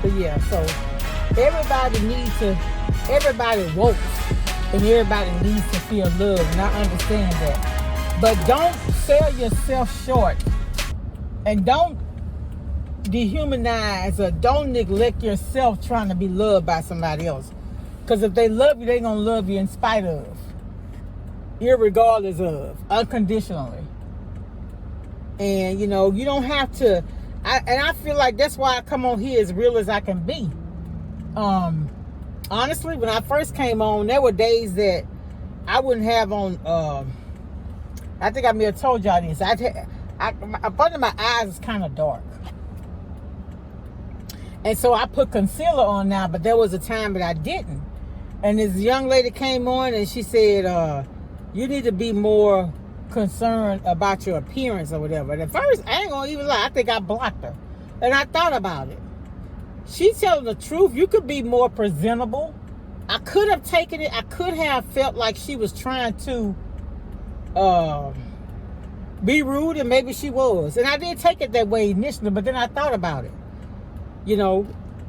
But yeah, so everybody wants, and everybody needs to feel love, and I understand that. But don't sell yourself short, and don't dehumanize or don't neglect yourself trying to be loved by somebody else. Because if they love you, they're going to love you in spite of, irregardless of, unconditionally. And, you know, you don't have to, I feel like that's why I come on here as real as I can be. Honestly, when I first came on, there were days that I wouldn't have on, I think I may have told y'all this. Under my eyes is kind of dark. And so I put concealer on now, but there was a time that I didn't. And this young lady came on and she said, you need to be more concerned about your appearance or whatever. And at first, I ain't gonna even lie, I think I blocked her. And I thought about it. She's telling the truth. You could be more presentable. I could have taken it. I could have felt like she was trying to be rude, and maybe she was. And I did take it that way initially, but then I thought about it. You know,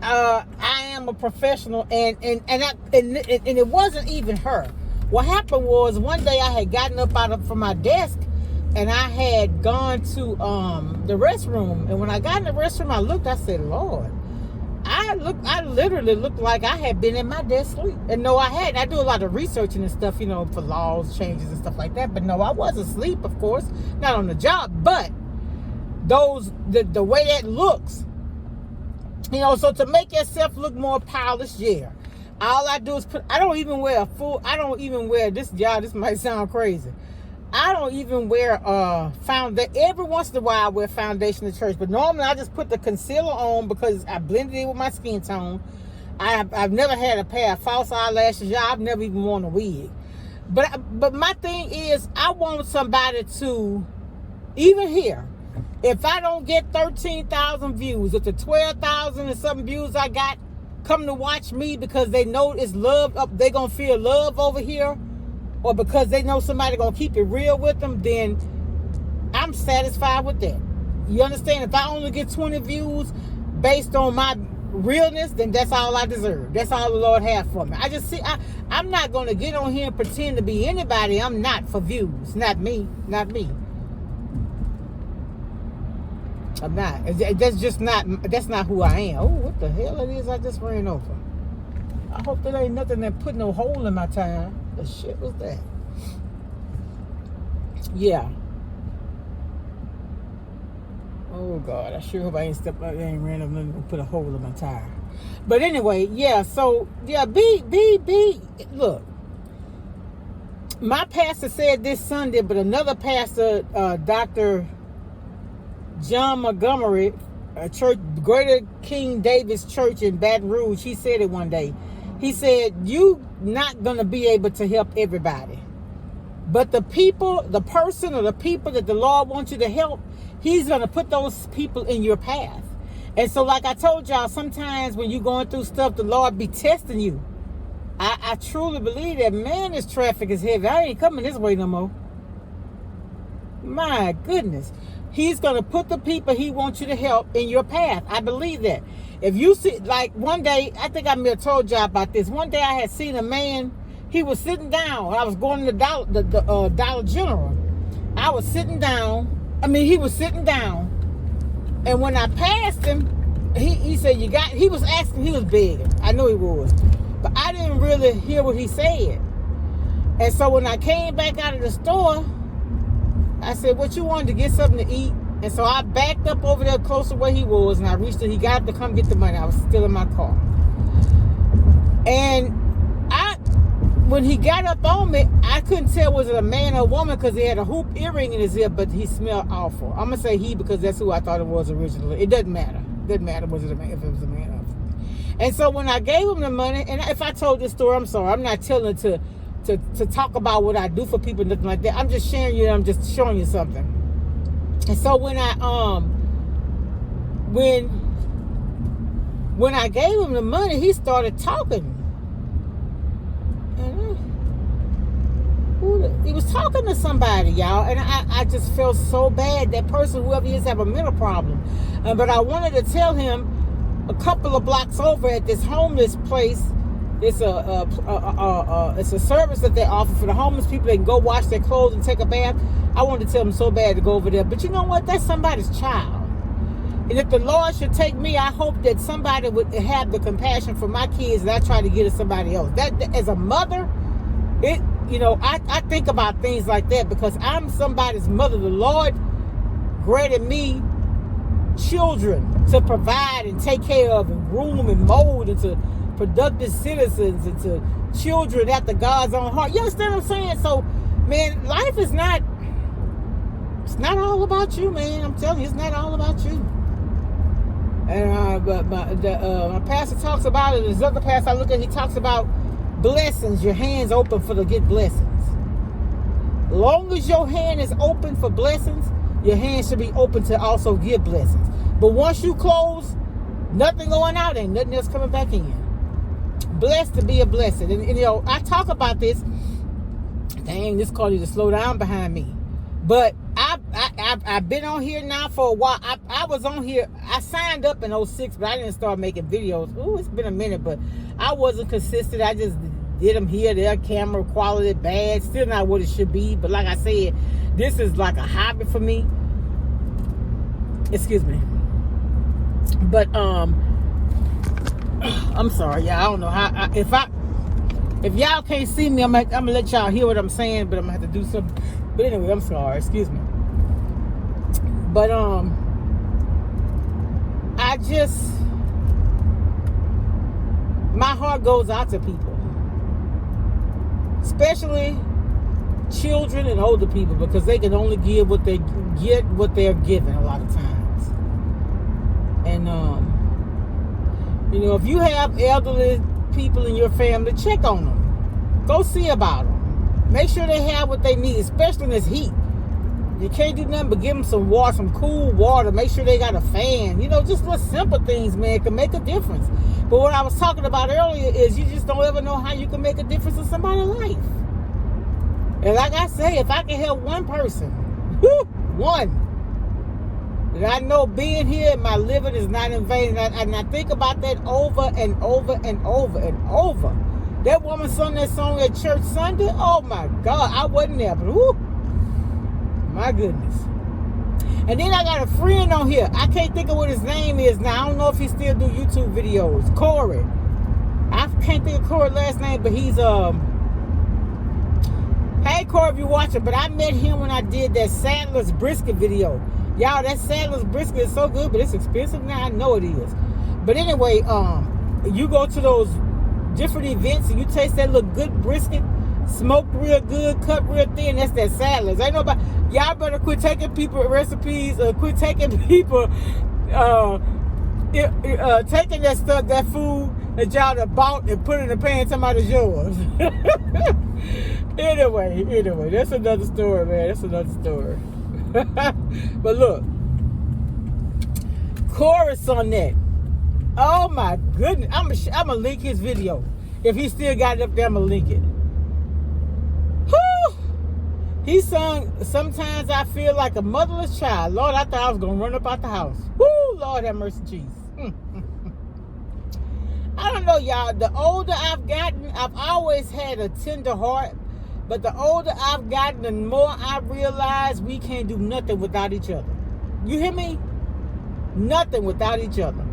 I am a professional, and it wasn't even her. What happened was one day I had gotten up from my desk, and I had gone to the restroom. And when I got in the restroom, I looked. I said, "Lord, I literally looked like I had been in my desk sleep." And no, I hadn't. I do a lot of researching and stuff, you know, for laws changes and stuff like that. But no, I was asleep, of course, not on the job. But the way that looks. You know, so to make yourself look more polished, yeah. All I do is I don't even wear this, y'all, this might sound crazy. I don't even wear foundation. Every once in a while I wear foundation to church, but normally I just put the concealer on because I blended it with my skin tone. I've never had a pair of false eyelashes, y'all. I've never even worn a wig. But my thing is, I want somebody to, even here, if I don't get 13,000 views, if the 12,000 and something views I got come to watch me because they know it's love up, they gonna feel love over here, or because they know somebody gonna keep it real with them, then I'm satisfied with that. You understand? If I only get 20 views based on my realness, then that's all I deserve. That's all the Lord has for me. I'm not gonna get on here and pretend to be anybody I'm not for views. Not me. I'm not. That's not who I am. Oh, what the hell it is I just ran over? I hope that ain't nothing that put no hole in my tire. The shit was that? Yeah. Oh God, I sure hope I ain't stepped out there and ran up and put a hole in my tire. But anyway, yeah, so yeah, look. My pastor said this Sunday, but another pastor, Dr. John Montgomery, a church, Greater King David's Church in Baton Rouge, he said it one day. He said, you not going to be able to help everybody. But the person or the people that the Lord wants you to help, he's going to put those people in your path. And so like I told y'all, sometimes when you're going through stuff, the Lord be testing you. I truly believe that, man, this traffic is heavy. I ain't coming this way no more. My goodness. He's going to put the people he wants you to help in your path. I believe that. If you see, like one day, I think I may have told y'all about this. One day I had seen a man, he was sitting down. I was going to the Dollar General. I was sitting down. He was sitting down. And when I passed him, he said, he was asking, he was begging. I know he was. But I didn't really hear what he said. And so when I came back out of the store, I said, what you wanted, to get something to eat? And so I backed up over there close to where he was, and I reached it. He got up to come get the money. I was still in my car. And when he got up on me, I couldn't tell was it a man or a woman because he had a hoop earring in his ear, but he smelled awful. I'm going to say he because that's who I thought it was originally. It doesn't matter. It doesn't matter if it was a man or a woman. And so when I gave him the money, and if I told this story, I'm sorry. I'm not telling it to talk about what I do for people, nothing like that. I'm just sharing you. I'm just showing you something. And so when I gave him the money, he started talking. And he was talking to somebody, y'all, and I just felt so bad. That person, whoever he is, have a mental problem. But I wanted to tell him, a couple of blocks over at this homeless place. It's a service that they offer for the homeless people. They can go wash their clothes and take a bath. I wanted to tell them so bad to go over there. But you know what? That's somebody's child. And if the Lord should take me, I hope that somebody would have the compassion for my kids that I try to get to somebody else. That as a mother, I think about things like that because I'm somebody's mother. The Lord granted me children to provide and take care of and groom and mold into productive citizens, into children after God's own heart. You understand what I'm saying? So, man, life is not, it's not all about you, man. I'm telling you, it's not all about you. And my pastor talks about it. There's other pastor I look at, he talks about blessings. Your hand's open for to get blessings. Long as your hand is open for blessings, your hand should be open to also give blessings. But once you close, nothing going out, ain't nothing else coming back in. Blessed to be a blessing. And I talk about this. Dang, this car needs to slow down behind me. But I've been on here now for a while. I was on here. I signed up in 2006, but I didn't start making videos. Ooh, it's been a minute, but I wasn't consistent. I just did them here, there, camera quality bad. Still not what it should be. But like I said, this is like a hobby for me. Excuse me. But I'm sorry, y'all. I don't know how. If y'all can't see me, I'm gonna let y'all hear what I'm saying, but I'm gonna have to do something. But anyway, I'm sorry. Excuse me. But my heart goes out to people, especially children and older people, because they can only give what they get, what they're given a lot of times. And if you have elderly people in your family, check on them. Go see about them. Make sure they have what they need, especially in this heat. You can't do nothing but give them some water, some cool water. Make sure they got a fan. Just little simple things, man, can make a difference. But what I was talking about earlier is you just don't ever know how you can make a difference in somebody's life. And like I say, if I can help one person, one, that I know being here and my living is not in vain. And I think about that over and over and over and over. That woman sung that song at church Sunday. Oh my God, I wasn't there, but my goodness. And then I got a friend on here. I can't think of what his name is now. I don't know if he still do YouTube videos. Corey. I can't think of Corey's last name, but he's hey Corey, if you're watching, but I met him when I did that Sadler's brisket video. Y'all, that Sadler's brisket is so good, but it's expensive now. I know it is. But anyway, you go to those different events and you taste that little good brisket, smoked real good, cut real thin. That's that Sadler's. Ain't nobody. Y'all better quit taking people recipes, or quit taking people, taking that stuff, that food that y'all have bought and put in the pan. Somebody's yours. Anyway, that's another story, man. That's another story. But look, chorus on that. Oh my goodness. I'm gonna link his video. If he still got it up there, I'm gonna link it. Whew. He sung "Sometimes I Feel Like a Motherless Child." Lord, I thought I was gonna run up out the house. Woo, Lord have mercy, Jesus. I don't know, y'all. The older I've gotten, I've always had a tender heart. But the older I've gotten, the more I realize we can't do nothing without each other. You hear me? Nothing without each other.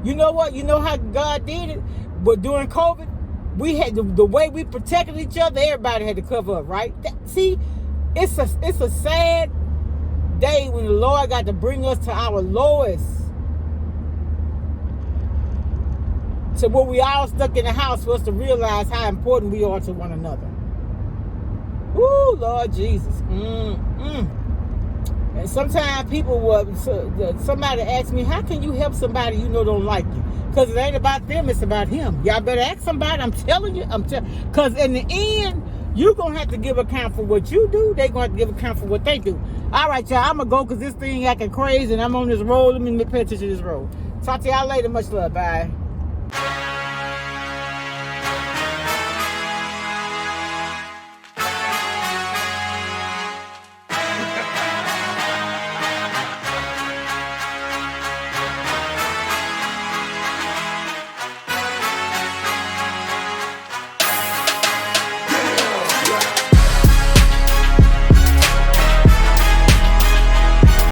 You know what? You know how God did it? But during COVID, we had the way we protected each other, everybody had to cover up, right? See, it's a sad day when the Lord got to bring us to our lowest. To where we all stuck in the house for us to realize how important we are to one another. Woo, Lord Jesus. And sometimes somebody asks me, how can you help somebody you know don't like you? Because it ain't about them, it's about him. Y'all better ask somebody. I'm telling you. Because in the end, you're going to have to give account for what you do. They're going to have to give account for what they do. All right, y'all. I'm going to go because this thing acting crazy and I'm on this road. Let me pay attention to this road. Talk to y'all later. Much love. Bye.